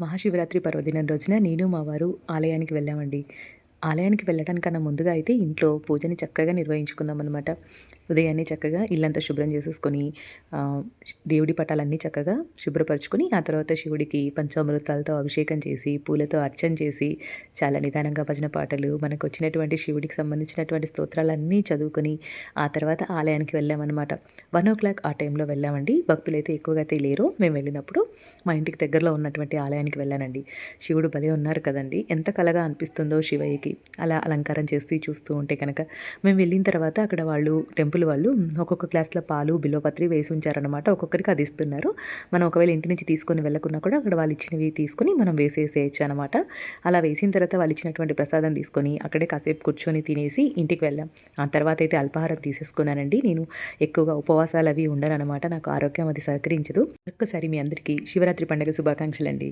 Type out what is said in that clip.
మహాశివరాత్రి పర్వదినం రోజున నేను మా వారు ఆలయానికి వెళ్ళామండి. ఆలయానికి వెళ్ళడానికన్నా ముందుగా అయితే ఇంట్లో పూజని చక్కగా నిర్వహించుకున్నామనమాట. ఉదయాన్నే చక్కగా ఇల్లంతా శుభ్రం చేసేసుకొని దేవుడి పటాలన్నీ చక్కగా శుభ్రపరుచుకొని, ఆ తర్వాత శివుడికి పంచామృతాలతో అభిషేకం చేసి, పూలతో అర్చన చేసి, చాలా నిదానంగా భజన పాటలు, మనకొచ్చినటువంటి శివుడికి సంబంధించినటువంటి స్తోత్రాలన్నీ చదువుకొని, ఆ తర్వాత ఆలయానికి వెళ్ళామనమాట. 1:00 ఆ టైంలో వెళ్ళామండి. భక్తులైతే ఎక్కువగా అయితే లేరు మేము వెళ్ళినప్పుడు. మా ఇంటికి దగ్గరలో ఉన్నటువంటి ఆలయానికి వెళ్ళానండి. శివుడు భలే ఉన్నారు కదండీ! ఎంత కళగా అనిపిస్తుందో శివయ్యకి. అలా అలంకారం చేసి చూస్తూ ఉంటే కనుక. మేము వెళ్ళిన తర్వాత అక్కడ వాళ్ళు టెంపుల్ వాళ్ళు ఒక్కొక్క గ్లాస్‌లో పాలు, బిల్వపత్రి వేసి ఉంచారనమాట. ఒక్కొక్కరికి అది ఇస్తున్నారు. మనం ఒకవేళ ఇంటి నుంచి తీసుకొని వెళ్ళకున్నా కూడా అక్కడ వాళ్ళు ఇచ్చినవి తీసుకొని మనం వేసేసేయొచ్చనమాట. అలా వేసిన తర్వాత వాళ్ళు ఇచ్చినటువంటి ప్రసాదం తీసుకొని అక్కడే కాసేపు కూర్చొని తినేసి ఇంటికి వెళ్ళాం. ఆ తర్వాత అయితే అల్పాహారం తీసేసుకున్నానండి. నేను ఎక్కువగా ఉపవాసాలవి ఉండననమాట. నాకు ఆరోగ్యం అది సహకరించదు. ఒక్కసారి మీ అందరికీ శివరాత్రి పండుగ శుభాకాంక్షలండి.